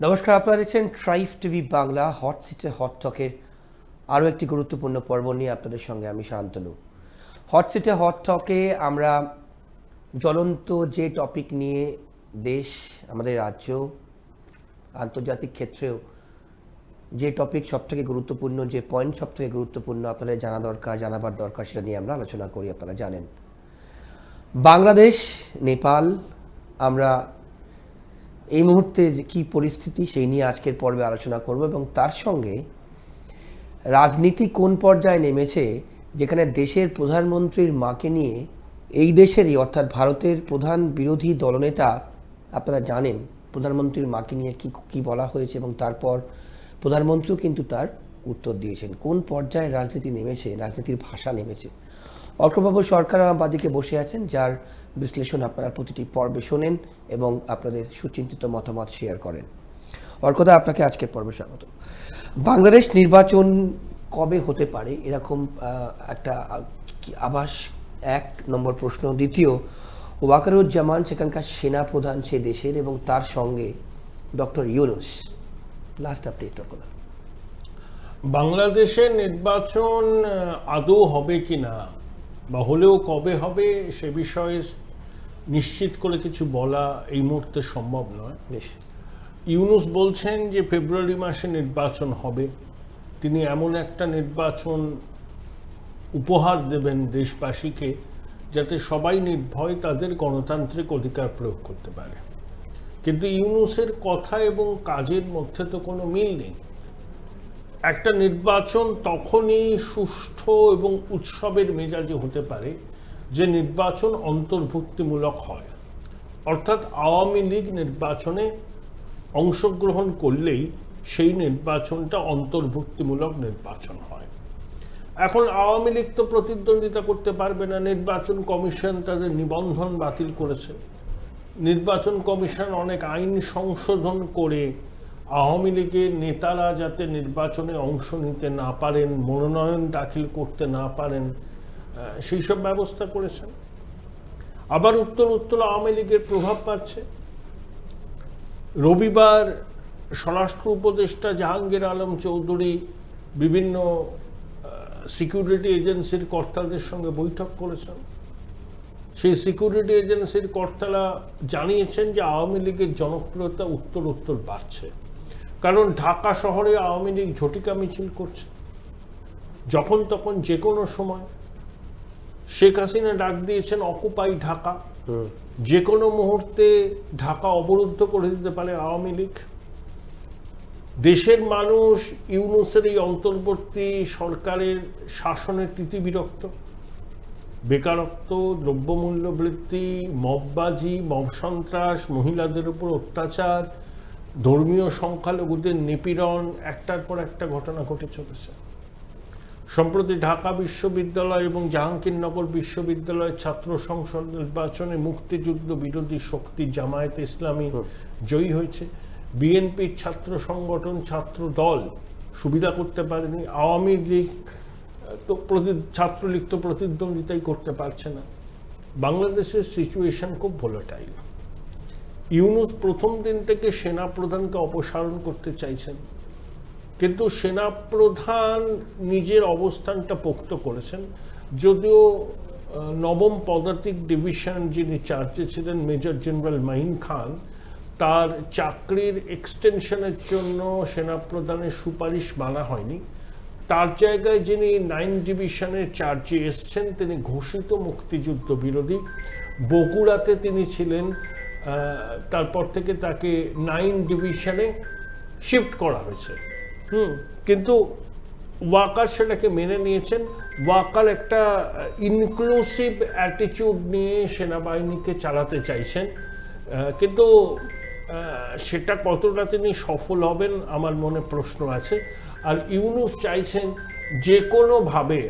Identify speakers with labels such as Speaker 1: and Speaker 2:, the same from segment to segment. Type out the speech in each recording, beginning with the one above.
Speaker 1: নমস্কার, আপনারা দেখছেন ট্রাইব টিভি বাংলা হট সিটে হট টকের আরও একটি গুরুত্বপূর্ণ পর্ব নিয়ে আপনাদের সঙ্গে আমি শান্তনু। হট সিটে হট টকে আমরা জ্বলন্ত যে টপিক নিয়ে দেশ, আমাদের রাজ্য, আন্তর্জাতিক ক্ষেত্রেও যে টপিক সবথেকে গুরুত্বপূর্ণ, যে পয়েন্ট সবথেকে গুরুত্বপূর্ণ আপনাদের জানাবার দরকার সেটা নিয়ে আমরা আলোচনা করি। আপনারা জানেন বাংলাদেশ, নেপাল, আমরা এই মুহূর্তে যে কী পরিস্থিতি সেই নিয়ে আজকের পর্বে আলোচনা করব এবং তার সঙ্গে রাজনীতি কোন পর্যায়ে নেমেছে, যেখানে দেশের প্রধানমন্ত্রীর মাকে নিয়ে এই দেশেরই অর্থাৎ ভারতের প্রধান বিরোধী দলনেতা, আপনারা জানেন প্রধানমন্ত্রীর মাকে নিয়ে কি বলা হয়েছে এবং তারপর প্রধানমন্ত্রীও কিন্তু তার উত্তর দিয়েছেন। কোন পর্যায়ে রাজনীতি নেমেছে, রাজনীতির ভাষা নেমেছে। অর্কবাবু সরকার আমার বাদিকে বসে আছেন, যার বিশ্লেষণ আপনারা প্রতিটি পর্বে শোনেন এবং আপনাদের সুচিন্তিত মতামত শেয়ার করেন। অর্কদা, আপনাকে আজকের পর্বে স্বাগত। বাংলাদেশ নির্বাচন কবে হতে পারে, এরকম একটা আভাস এক নম্বর প্রশ্ন। দ্বিতীয়, ওয়াকারুজ্জামান সেখানকার সেনা প্রধান সে দেশের এবং তার সঙ্গে ডক্টর ইউনূস, লাস্ট আপডেট অর্কদা।
Speaker 2: বাংলাদেশের নির্বাচন আদৌ হবে কিনা বা হলেও কবে হবে সে বিষয়ে নিশ্চিত করে কিছু বলা এই মুহূর্তে সম্ভব নয়।
Speaker 1: বেশ,
Speaker 2: ইউনূস বলছেন যে ফেব্রুয়ারি মাসে নির্বাচন হবে, তিনি এমন একটা নির্বাচন উপহার দেবেন দেশবাসীকে যাতে সবাই নির্ভয় তাদের গণতান্ত্রিক অধিকার প্রয়োগ করতে পারে। কিন্তু ইউনূসের কথা এবং কাজের মধ্যে তো কোনো মিল নেই। একটা নির্বাচন তখনই সুষ্ঠু এবং উৎসবের মেজাজে হতে পারে যে নির্বাচন অন্তর্ভুক্তিমূলক হয়, অর্থাৎ আওয়ামী লীগ নির্বাচনে অংশগ্রহণ করলেই সেই নির্বাচনটা অন্তর্ভুক্তিমূলক নির্বাচন হয়। এখন আওয়ামী লীগ তো প্রতিদ্বন্দ্বিতা করতে পারবে না, নির্বাচন কমিশন তাদের নিবন্ধন বাতিল করেছে। নির্বাচন কমিশন অনেক আইন সংশোধন করে আওয়ামী লীগের নেতারা যাতে নির্বাচনে অংশ নিতে না পারেন, মনোনয়ন দাখিল করতে না পারেন, সেই সব ব্যবস্থা করেছেন। আবার উত্তর আওয়ামী লীগের প্রভাব পাচ্ছে। রবিবার স্বরাষ্ট্র উপদেষ্টা জাহাঙ্গীর আলম চৌধুরী বিভিন্ন সিকিউরিটি এজেন্সির কর্তাদের সঙ্গে বৈঠক করেছেন। সেই সিকিউরিটি এজেন্সির কর্তারা জানিয়েছেন যে আওয়ামী লীগের জনপ্রিয়তা উত্তর বাড়ছে, কারণ ঢাকা শহরে আওয়ামী লীগ ঝটিকা মিছিল করছে যখন তখন যে কোনো সময়। শেখ হাসিনা ডাক দিয়েছেন অকুপাই ঢাকা, যে কোনো মুহূর্তে ঢাকা অবরুদ্ধ করে দিতে পারে আওয়ামী লীগ। দেশের মানুষ ইউনূসের এই অন্তর্বর্তী সরকারের শাসনের তিতিবিরক্ত। বেকারত্ব, দ্রব্যমূল্য বৃদ্ধি, মববাজি, মব সন্ত্রাস, মহিলাদের উপর অত্যাচার, ধর্মীয় সংখ্যালঘুদের নিপীড়ন, একটার পর একটা ঘটনা ঘটে চলেছে। সম্প্রতি ঢাকা বিশ্ববিদ্যালয় এবং জাহাঙ্গীরনগর বিশ্ববিদ্যালয়ের ছাত্র সংসদ নির্বাচনে মুক্তিযুদ্ধ বিরোধী শক্তি জামায়াতে ইসলামী জয়ী হয়েছে। বিএনপির ছাত্র সংগঠন, ছাত্র দল সুবিধা করতে পারেনি। আওয়ামী লীগ তো ছাত্রলীগ তো প্রতিদ্বন্দ্বিতাই করতে পারছে না। বাংলাদেশের সিচুয়েশন খুব ভোলাটাইল। ইউনূস প্রথম দিন থেকে সেনা প্রধানকে অপসারণ করতে চাইছেন, কিন্তু সেনা প্রধান নিজের অবস্থানটা পোক্ত করেছেন। যদিও নবম পদাতিক ডিভিশন যিনি চার্জে ছিলেন মেজর জেনারেল মাহিন খান, তার চাকরির এক্সটেনশনের জন্য সেনা প্রধানের সুপারিশ মানা হয়নি। তার জায়গায় যিনি 9 ডিভিশনের চার্জে এসছেন তিনি ঘোষিত মুক্তিযুদ্ধ বিরোধী। বগুড়াতে তিনি ছিলেন, তারপর থেকে তাকে 9 ডিভিশনে শিফট করা হয়েছে। কিন্তু ওয়াকার সেটাকে মেনে নিয়েছেন। ওয়াকার একটা ইনক্লুসিভ অ্যাটিটিউড নিয়ে সেনাবাহিনীকে চালাতে চাইছেন, কিন্তু সেটা কতটা তিনি সফল হবেন আমার মনে প্রশ্ন আছে। আর ইউনূস চাইছেন যে কোনোভাবে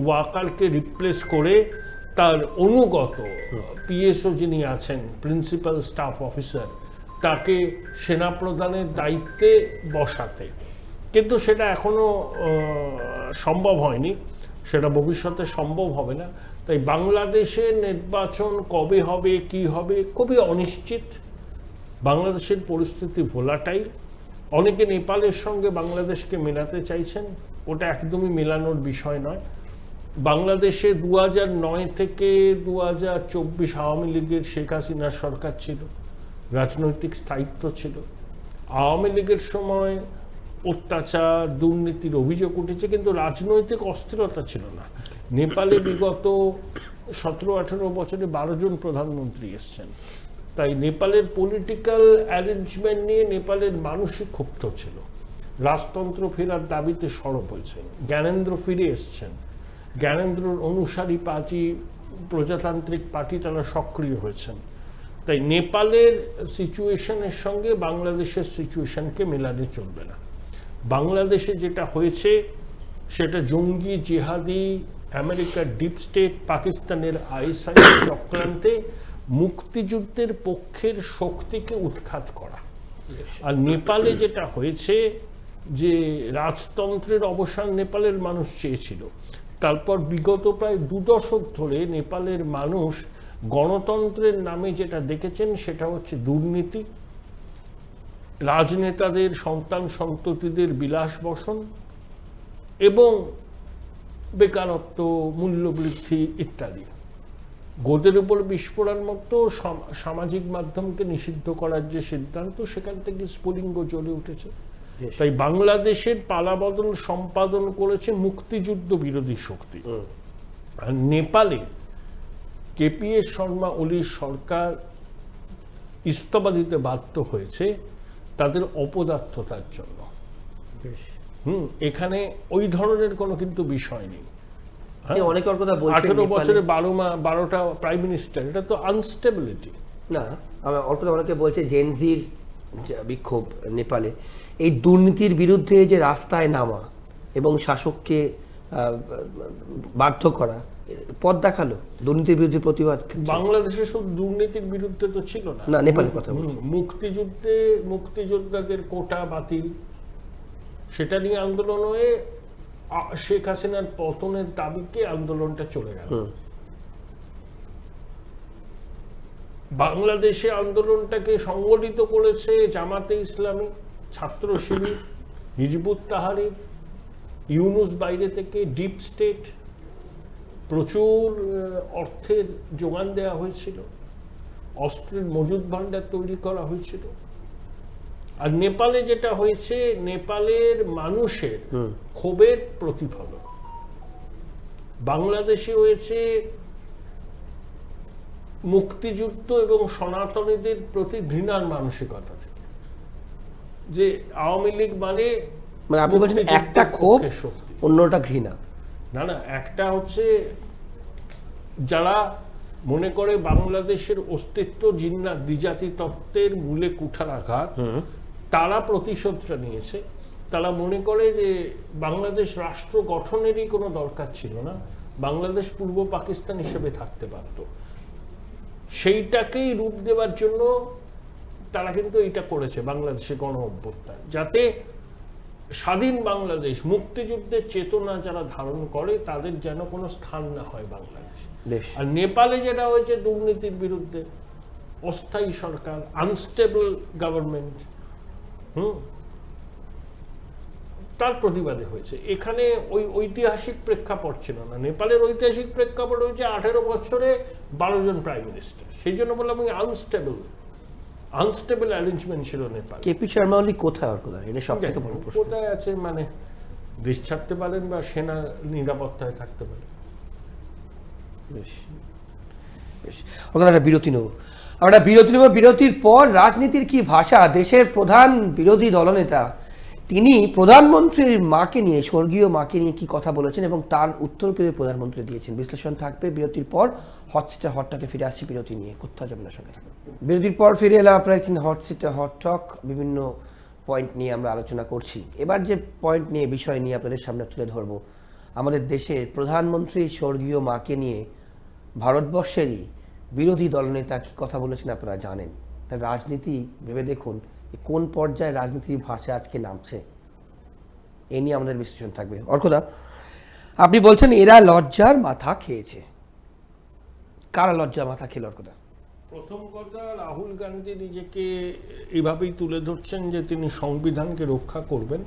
Speaker 2: ওয়াকারকে রিপ্লেস করে তার অনুগত পিএসও যিনি আছেন, প্রিন্সিপাল স্টাফ অফিসার, তাকে সেনাপ্রধানের দায়িত্বে বসাতে। কিন্তু সেটা এখনো সম্ভব হয়নি, সেটা ভবিষ্যতে সম্ভব হবে না। তাই বাংলাদেশের নির্বাচন কবে হবে, কি হবে, খুবই অনিশ্চিত। বাংলাদেশের পরিস্থিতি ভোলাটাইল। অনেকে নেপালের সঙ্গে বাংলাদেশকে মেলাতে চাইছেন, ওটা একদমই মেলানোর বিষয় নয়। বাংলাদেশে 2009 থেকে 2024 আওয়ামী লীগের শেখ হাসিনার সরকার ছিল, রাজনৈতিক স্থায়িত্ব ছিল। আওয়ামী লীগের সময় অত্যাচার দুর্নীতির অভিযোগ উঠেছে, কিন্তু রাজনৈতিক অস্থিরতা ছিল না। নেপালে বিগত 17-18 বছরে 12 জন প্রধানমন্ত্রী এসছেন। তাই নেপালের পলিটিক্যাল অ্যারেঞ্জমেন্ট নিয়ে নেপালের মানুষই ক্ষুব্ধ ছিল, রাজতন্ত্র ফেরার দাবিতে সরব হয়েছেন। জ্ঞানেন্দ্র ফিরে এসছেন, জ্ঞানেন্দ্রর অনুসারী পার্টি প্রজাতান্ত্রিক পার্টি তারা সক্রিয় হয়েছেন। তাই নেপালের সিচুয়েশনের সঙ্গে বাংলাদেশের সিচুয়েশনকে মেলালে চলবে না। বাংলাদেশে যেটা হয়েছে সেটা জঙ্গি জিহাদি আমেরিকার ডিপ স্টেট পাকিস্তানের আইএসআই চক্রান্তে মুক্তিযুদ্ধের পক্ষের শক্তিকে উৎখাত করা। আর নেপালে যেটা হয়েছে যে রাজতন্ত্রের অবসান নেপালের মানুষ চেয়েছিল, তারপর বিগত প্রায় 2 দশক ধরে নেপালের মানুষ গণতন্ত্রের নামে যেটা দেখেছেন সেটা হচ্ছে দুর্নীতি, রাজনেতাদের সন্তান সন্ততিদের বিলাস বসন এবং বেকারত্ব, মূল্যবৃদ্ধি ইত্যাদি। গোদের উপর বিস্ফোরণ মতো সামাজিক মাধ্যমকে নিষিদ্ধ করার যে সিদ্ধান্ত, সেখান থেকে স্ফুলিঙ্গ জ্বলে উঠেছে। তাই বাংলাদেশের পালাবদল সম্পাদন করেছে মুক্তিযুদ্ধ বিরোধী শক্তি। আর নেপালে কেপিএস শর্মা ওলির সরকার ইস্তফা দিতে বাধ্য হয়েছে তাদের অপদার্থতার জন্য। এখানে ওই ধরনের কোনো কিন্তু বিষয় নেই।
Speaker 1: 18
Speaker 2: বছরে 12টা প্রাইম মিনিস্টার, এটা তো আনস্টেবিলিটি
Speaker 1: না। অনেকে বলছে জেনজির বিক্ষোভ নেপালে এই দুর্নীতির বিরুদ্ধে যে রাস্তায় নামা এবং শাসককে বাধ্য করা পথ দেখালো, দুর্নীতির বিরুদ্ধে প্রতিবাদ।
Speaker 2: বাংলাদেশে সব দুর্নীতির বিরুদ্ধে তো ছিল না,
Speaker 1: নেপালের কথা বলছি।
Speaker 2: মুক্তিযোদ্ধাদের কোটা বাতিল, সেটা নিয়ে আন্দোলন হয়ে শেখ হাসিনার পতনের দাবিকে আন্দোলনটা চলে গেল। বাংলাদেশে আন্দোলনটাকে সংগঠিত করেছে জামাতে ইসলামী, ছাত্র শিবির, হিজবুত তাহরির, ইউনুস বাইরে থেকে, ডিপ স্টেট, প্রচুর অর্থের যোগান দেওয়া হয়েছিল, অস্ত্রের মজুদ ভাণ্ডার তৈরি করা হয়েছিল। আর নেপালে যেটা হয়েছে, নেপালের মানুষের ক্ষোভের প্রতিফলন। বাংলাদেশে হয়েছে মুক্তিযুদ্ধ এবং সনাতনীদের প্রতি ঘৃণার মানসিকতা থেকে, যে আওয়ামী লীগ মানে
Speaker 1: আপনি বলছেন একটা ক্ষোভ, অন্যটা ঘৃণা।
Speaker 2: না, একটা হচ্ছে যারা মনে করে বাংলাদেশের অস্তিত্ব জিন্নাত দ্বিজাতি তত্ত্বের মূলে কুঠারাঘাত, তারা প্রতিশোধটা নিয়েছে। তারা মনে করে যে বাংলাদেশ রাষ্ট্র গঠনেরই কোনো দরকার ছিল না, বাংলাদেশ পূর্ব পাকিস্তান হিসেবে থাকতে পারত। সেইটাকেই রূপ দেওয়ার জন্য তারা কিন্তু এটা করেছে বাংলাদেশে গণ অভ্যুত্থান, যাতে স্বাধীন বাংলাদেশ, মুক্তিযুদ্ধের চেতনা যারা ধারণ করে তাদের যেন কোনো স্থান না হয় বাংলাদেশ। আর নেপালে যেটা হয়েছে দুর্নীতির বিরুদ্ধে, অস্থায়ী সরকার, আনস্টেবল গভর্নমেন্ট, তার প্রতিবাদে হয়েছে। এখানে ওই ঐতিহাসিক প্রেক্ষাপট ছিল না। নেপালের ঐতিহাসিক প্রেক্ষাপট হয়েছে 18 বছরে 12 জন প্রাইম মিনিস্টার। সেই জন্য বললাম আনস্টেবল অ্যারেঞ্জমেন্ট ছিল নেপাল।
Speaker 1: কেপি শর্মা ওলি কোথায় এটা সবথেকে বড় প্রশ্ন।
Speaker 2: কোথায় আছে মানে দেশ ছাড়তে পারেন বা সেনা নিরাপত্তায় থাকতে পারেন।
Speaker 1: একটা বিরতি নেব, বিরতির পর রাজনীতির কি ভাষা। দেশের প্রধান বিরোধী দলনেতা তিনি প্রধানমন্ত্রীর মাকে নিয়ে, স্বর্গীয় মাকে নিয়ে কি কথা বলেছেন এবং তার উত্তর কিন্তু প্রধানমন্ত্রী দিয়েছেন। বিশ্লেষণ থাকবে বিরতির পর। হট সিটে হট টকে ফিরে আসছি বিরতি নিয়ে, কোথাও যাবেন না, সঙ্গে থাকবেন। বিরতির পর ফিরে এলাম, আপনারা হট সিটে হট টক, বিভিন্ন পয়েন্ট নিয়ে আমরা আলোচনা করছি। এবার যে পয়েন্ট নিয়ে, বিষয় নিয়ে আপনাদের সামনে তুলে ধরবো, আমাদের দেশের প্রধানমন্ত্রী স্বর্গীয় মাকে নিয়ে ভারতবর্ষেরই বিরোধী দলনেতা কি কথা বলেছেন আপনারা জানেন। তার রাজনীতি ভেবে দেখুন কোন পর্যায়ে রাজনীতির ভাষা আজকে নামছে, এ নিয়ে আমাদের বিশ্লেষণ থাকবে। অর্কদা, আপনি বলছেন এরা লজ্জার মাথা খেয়েছে। কারা লজ্জার মাথা খেল অর্কদা?
Speaker 2: প্রথম কথা, রাহুল গান্ধী নিজেকে এভাবেই তুলে ধরছেন যে তিনি সংবিধানকে রক্ষা করবেন,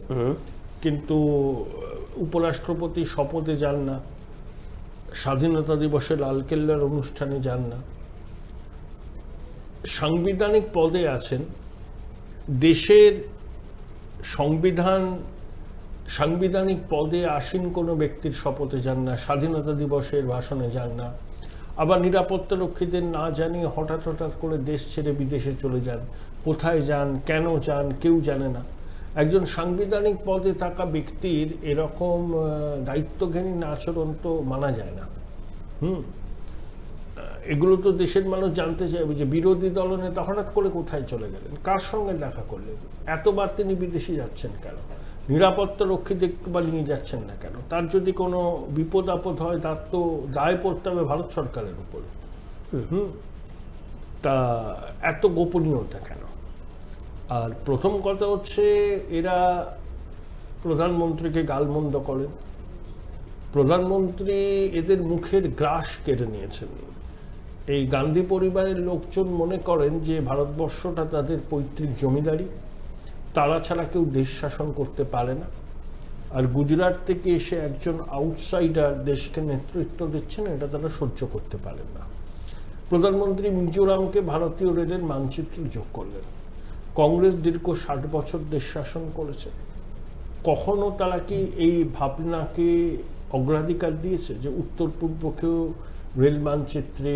Speaker 2: কিন্তু উপরাষ্ট্রপতি শপথে যান না, স্বাধীনতা দিবসে লালকেল্লার অনুষ্ঠানে যান না, সাংবিধানিক পদে আছেন, দেশের সাংবিধানিক পদে আসীন কোনো ব্যক্তির শপথে যান না, স্বাধীনতা দিবসের ভাষণে যান না, আবার নিরাপত্তা রক্ষীদের না জানিয়ে হঠাৎ করে দেশ ছেড়ে বিদেশে চলে যান। কোথায় যান, কেন যান, কেউ জানে না। একজন সাংবিধানিক পদে থাকা ব্যক্তির এরকম দায়িত্বজ্ঞানী আচরণ তো মানা যায় না। এগুলো তো দেশের মানুষ জানতে চাইবে যে বিরোধী দলনেতা হঠাৎ করে কোথায় চলে গেলেন, কার সঙ্গে দেখা করলেন, এতবার তিনি বিদেশে যাচ্ছেন কেন, নিরাপত্তা রক্ষী বা নিয়ে যাচ্ছেন না কেন, তার যদি কোনো বিপদ আপদ হয় তার তো দায় পড়তে হবে ভারত সরকারের উপরে। তা এত গোপনীয়তা কেন? আর প্রথম কথা হচ্ছে, এরা প্রধানমন্ত্রীকে গালমন্দ করেন। প্রধানমন্ত্রী এদের মুখের গ্রাস কেড়ে নিয়েছেন। এই গান্ধী পরিবারের লোকজন মনে করেন যে ভারতবর্ষটা তাদের পৈতৃক জমিদারি, তারা ছাড়া কেউ দেশ শাসন করতে পারে না। আর গুজরাট থেকে এসে একজন আউটসাইডার দেশকে নেতৃত্ব দিচ্ছেন, এটা তারা সহ্য করতে পারেন না। প্রধানমন্ত্রী মিজোরামকে ভারতীয় রেলের মানচিত্রে যোগ করলেন। কংগ্রেস দীর্ঘ 60 বছর দেশ শাসন করেছে, কখনো তারা কি এই ভাবনাকে অগ্রাধিকার দিয়েছে যে উত্তর পূর্বকেও রেল মানচিত্রে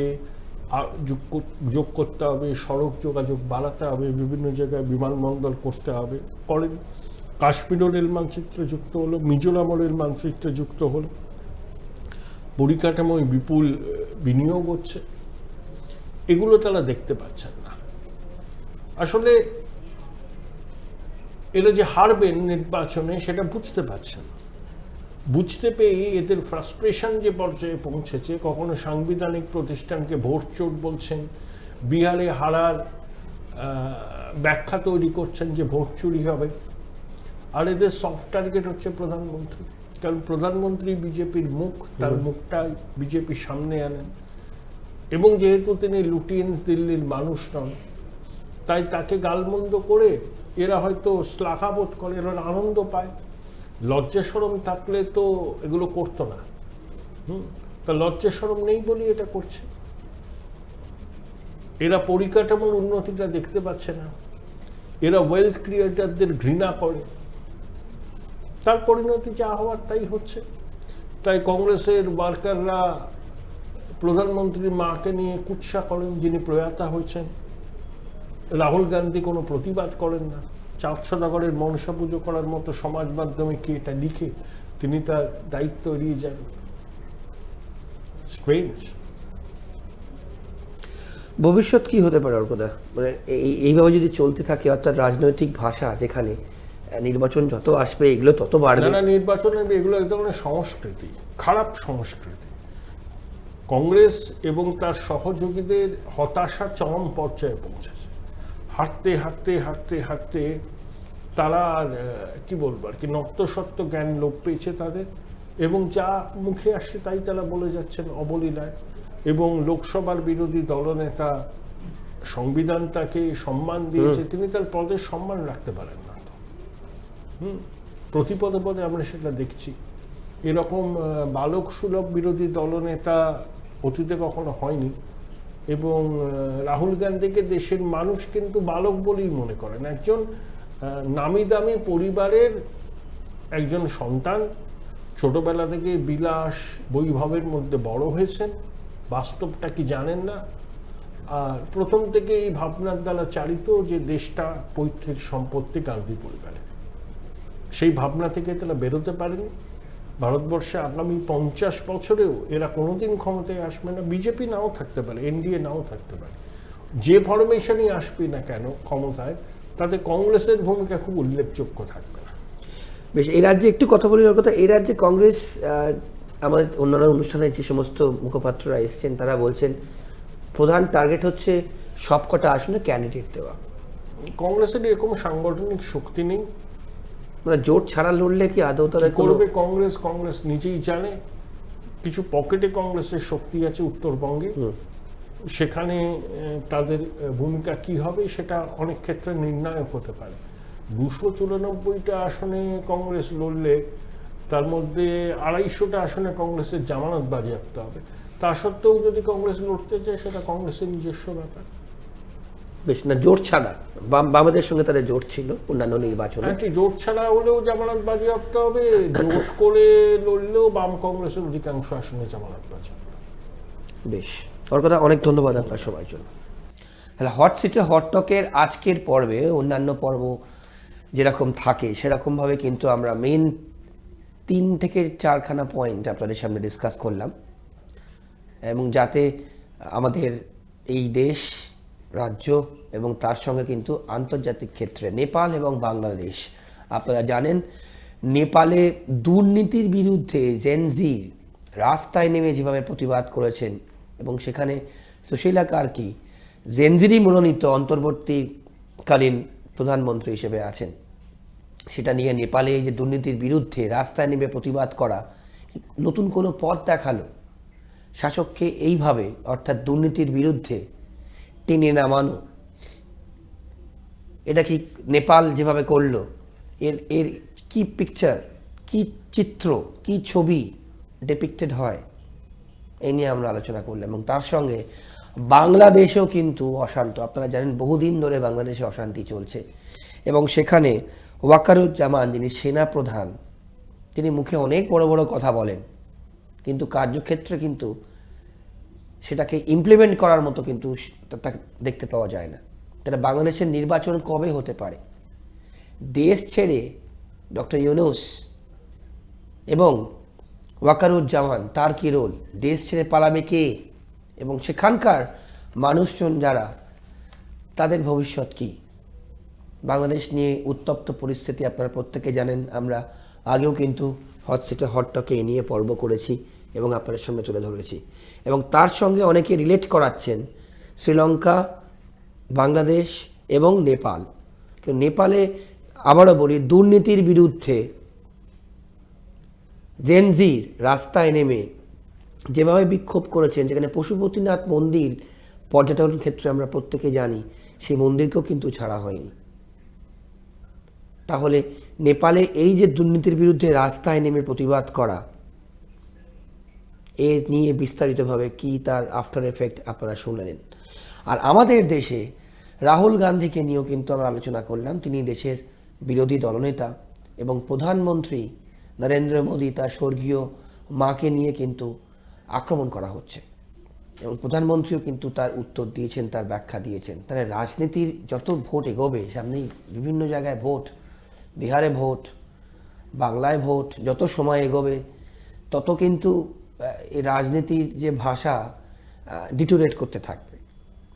Speaker 2: যোগ করতে হবে, সড়ক যোগাযোগ বাড়াতে হবে, বিভিন্ন জায়গায় বিমানবন্দর করতে হবে? করেন। কাশ্মীরও রেল মানচিত্রে যুক্ত হলো, মিজোরামও রেল মানচিত্রে যুক্ত হলো, পরিকাঠামোয় বিপুল বিনিয়োগ হচ্ছে। এগুলো তারা দেখতে পাচ্ছেন না। আসলে এরা যে হারবেন নির্বাচনে সেটা বুঝতে পারছেন না। বুঝতে পেয়ে এদের ফ্রাস্ট্রেশন যে পর্যায়ে পৌঁছেছে, কখনো সাংবিধানিক প্রতিষ্ঠানকে ভোট চোট বলছেন, বিহারে হারার ব্যাখ্যা তৈরি করছেন যে ভোট চুরি হবে। আর এদের সফট টার্গেট হচ্ছে প্রধানমন্ত্রী, কারণ প্রধানমন্ত্রী বিজেপির মুখ, তার মুখটাই বিজেপি সামনে আনেন। এবং যেহেতু তিনি লুটিয়েন্স দিল্লির মানুষ নন, তাই তাকে গালমন্দ করে এরা হয়তো শ্লাঘাবোধ করে, এরা আনন্দ পায়। লজ্জা শরম থাকলে তো এগুলো করতো না। তা লজ্জা শরম নেই বলে এটা করছে। এরা পরিকাঠামোর উন্নতিটা দেখতে পাচ্ছে না, এরা ওয়েলথ ক্রিয়েটারদের ঘৃণা করে, তার পরিণতি যা হওয়ার তাই হচ্ছে। তাই কংগ্রেসের ওয়ার্কাররা প্রধানমন্ত্রীর মাকে নিয়ে কুৎসা করেন, যিনি প্রয়াতা হয়েছেন। রাহুল গান্ধী কোনো প্রতিবাদ করেন না। চাঁদ সদাগরের মনসা পুজো করার মতো সমাজ মাধ্যমে কি এটা লিখে তিনি তার দায়িত্ব এড়িয়ে যান? স্ট্রেঞ্জ।
Speaker 1: ভবিষ্যৎ কি হতে পারে অর্কদা? মানে এইভাবে যদি চলতে থাকে, অর্থাৎ রাজনৈতিক ভাষা যেখানে নির্বাচন যত আসবে এগুলো তত বাড়বে।
Speaker 2: না, নির্বাচনের এগুলো এক ধরনের সংস্কৃতি, খারাপ সংস্কৃতি। কংগ্রেস এবং তার সহযোগীদের হতাশা চরম পর্যায়ে পৌঁছেছে। হাঁটতে হাঁটতে হাঁটতে হাঁটতে তারা আর কি বলবো আর কি, নত্যসত্ত্ব জ্ঞান লোপ পেয়েছে তাদের, এবং যা মুখে আসছে তাই তারা বলে যাচ্ছেন অবলীলায়। এবং লোকসভার বিরোধী দলনেতা সংবিধান তাকে সম্মান দিয়েছে, তিনি তার পদের সম্মান রাখতে পারেন না। প্রতি পদে পদে আমরা সেটা দেখছি। এরকম বালক সুলভ বিরোধী দলনেতা অতীতে কখনো হয়নি। এবং রাহুল গান্ধীকে দেশের মানুষ কিন্তু বালক বলেই মনে করেন। একজন নামি দামি পরিবারের একজন সন্তান, ছোটবেলা থেকে বিলাস বৈভবের মধ্যে বড় হয়েছেন, বাস্তবটা কি জানেন না। আর প্রথম থেকে এই ভাবনার দ্বারা চালিত যে দেশটা পৈতৃক সম্পত্তি গান্ধী পরিবারের, সেই ভাবনা থেকে তারা বেরোতে পারেনি। ভারতবর্ষে আগামী 50 বছরেও এরা কোনোদিন ক্ষমতায় আসবে না। বিজেপি নাও থাকতে পারে, এনডিএ নাও থাকতে পারে, যে ফরমেশনই আসবে না কেন ক্ষমতায়, তাতে কংগ্রেসের ভূমিকা খুব উল্লেখযোগ্য থাকবে না।
Speaker 1: বেশ, এই রাজ্যে একটু কথা বলি কথা। এই রাজ্যে কংগ্রেস, আমাদের অন্যান্য অনুষ্ঠানে যে সমস্ত মুখপাত্ররা এসেছেন তারা বলছেন প্রধান টার্গেট হচ্ছে সবকটা আসনে ক্যান্ডিডেট দেওয়া।
Speaker 2: কংগ্রেসের এরকম সাংগঠনিক শক্তি নেই।
Speaker 1: মানে জোট ছাড়া লড়লে কি আদৌ তারা
Speaker 2: করবে? কংগ্রেস নিজেই জানে। কিছু পকেটে কংগ্রেসের শক্তি আছে উত্তরবঙ্গে, সেখানে তাদের ভূমিকা কি হবে সেটা অনেক ক্ষেত্রে নির্ণায়ক হতে পারে। 294টা আসনে কংগ্রেস লড়লে তার মধ্যে 250টা আসনে কংগ্রেসের জামানত বাজেয়াপ্ত হবে। তা সত্ত্বেও যদি কংগ্রেস লড়তে চায় সেটা কংগ্রেসের নিজস্ব ব্যাপার।
Speaker 1: বেশ, না জোট ছাড়া বামেদের সঙ্গে তাদের জোট ছিল অন্যান্য নির্বাচনে,
Speaker 2: জোট ছাড়া হলেও জামানত বাজেয়াপ্ত হবে, জোট করে লড়লেও বাম কংগ্রেসের অধিকাংশ আসনে জামানত বাজেয়াপ্ত।
Speaker 1: বেশ, ওর কথা অনেক ধন্যবাদ আপনার সবার জন্য। তাহলে হট সিটে হট টকের আজকের পর্বে অন্যান্য পর্ব যেরকম থাকে সেরকমভাবে কিন্তু আমরা মেন 3 থেকে 4খানা পয়েন্ট আপনাদের সামনে ডিসকাস করলাম, এবং যাতে আমাদের এই দেশ, রাজ্য এবং তার সঙ্গে কিন্তু আন্তর্জাতিক ক্ষেত্রে নেপাল এবং বাংলাদেশ, আপনারা জানেন নেপালে দুর্নীতির বিরুদ্ধে জেনজি রাস্তায় নেমে যেভাবে প্রতিবাদ করেছেন, এবং সেখানে সুশীলা কার্কি জেনজিরই মনোনীত অন্তর্বর্তীকালীন প্রধানমন্ত্রী হিসেবে আছেন, সেটা নিয়ে নেপালে এই যে দুর্নীতির বিরুদ্ধে রাস্তায় নেমে প্রতিবাদ করা নতুন কোনো পথ দেখালো শাসককে, এইভাবে অর্থাৎ দুর্নীতির বিরুদ্ধে টেনে নামানো। এটা কি নেপাল যেভাবে করলো এর এর কি পিকচার, কি চিত্র, কি ছবি ডিপিক্টেড হয়, এই নিয়ে আমরা আলোচনা করলাম। এবং তার সঙ্গে বাংলাদেশেও কিন্তু অশান্ত, আপনারা জানেন বহুদিন ধরে বাংলাদেশে অশান্তি চলছে, এবং সেখানে ওয়াকারুজ্জামান যিনি সেনা প্রধান, তিনি মুখে অনেক বড় বড় কথা বলেন, কিন্তু কার্যক্ষেত্রে কিন্তু সেটাকে ইমপ্লিমেন্ট করার মতো কিন্তু তাকে দেখতে পাওয়া যায় না। তাহলে বাংলাদেশের নির্বাচন কবে হতে পারে? দেশ ছেড়ে ডক্টর ইউনূস এবং ওয়াকারুজ্জামান, তার কী রোল? দেশ ছেড়ে পালাবে কে? এবং সেখানকার মানুষজন যারা, তাদের ভবিষ্যৎ কী? বাংলাদেশ নিয়ে উত্তপ্ত পরিস্থিতি আপনারা প্রত্যেকে জানেন। আমরা আগেও কিন্তু হট সিটে হট টকে এ নিয়ে পর্ব করেছি এবং আপনাদের সামনে তুলে ধরেছি, এবং তার সঙ্গে অনেকে রিলেট করাচ্ছেন শ্রীলঙ্কা, বাংলাদেশ এবং নেপাল। কিন্তু নেপালে আবারও বলি, দুর্নীতির বিরুদ্ধে জেনজির রাস্তায় নেমে যেভাবে বিক্ষোভ করেছেন, যেখানে পশুপতিনাথ মন্দির পর্যটন ক্ষেত্রে আমরা প্রত্যেকে জানি, সেই মন্দিরকেও কিন্তু ছাড়া হয়নি। তাহলে নেপালে এই যে দুর্নীতির বিরুদ্ধে রাস্তায় নেমে প্রতিবাদ করা, এর নিয়ে বিস্তারিতভাবে কি তার আফটার এফেক্ট আপনারা শুনলেন। আর আমাদের দেশে রাহুল গান্ধীকে নিয়েও কিন্তু আমরা আলোচনা করলাম। তিনি দেশের বিরোধী দলনেতা, এবং প্রধানমন্ত্রী নরেন্দ্র মোদী তার স্বর্গীয় মাকে নিয়ে কিন্তু আক্রমণ করা হচ্ছে, এবং প্রধানমন্ত্রীও কিন্তু তার উত্তর দিয়েছেন, তার ব্যাখ্যা দিয়েছেন। তাহলে রাজনীতির যত ভোট এগোবে, সামনেই বিভিন্ন জায়গায় ভোট, বিহারে ভোট, বাংলায় ভোট, যত সময় এগোবে তত কিন্তু এই রাজনীতির যে ভাষা ডিটোরেট করতে থাকবে।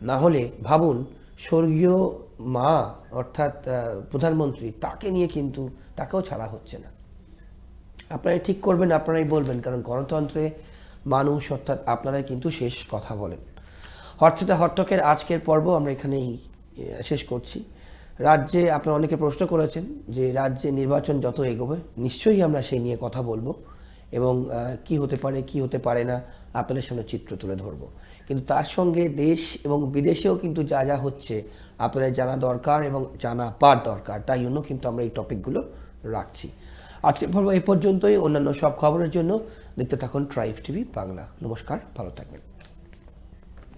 Speaker 1: না হলে ভাবুন, স্বর্গীয় মা অর্থাৎ প্রধানমন্ত্রী, তাকে নিয়ে কিন্তু তাকেও ছাড়া হচ্ছে না। আপনারাই ঠিক করবেন, আপনারাই বলবেন, কারণ গণতন্ত্রে মানুষ অর্থাৎ আপনারাই কিন্তু শেষ কথা বলেন। হট সিটে হট টকের আজকের পর্ব আমরা এখানেই শেষ করছি। রাজ্যে আপনারা অনেকে প্রশ্ন করেছেন যে রাজ্যে নির্বাচন যত এগোবে নিশ্চয়ই আমরা সেই নিয়ে কথা বলবো, এবং কি হতে পারে কি হতে পারে না আপনাদের সামনে চিত্র তুলে ধরবো। কিন্তু তার সঙ্গে দেশ এবং বিদেশেও কিন্তু যা যা হচ্ছে আপনাদের জানা দরকার এবং জানা পার দরকার, তাই জন্য কিন্তু আমরা এই টপিকগুলো রাখছি। আজকের পর্ব এই পর্যন্তই। অন্যান্য সব খবরের জন্য দেখতে থাকুন ট্রাইব টিভি বাংলা। নমস্কার, ভালো থাকবেন।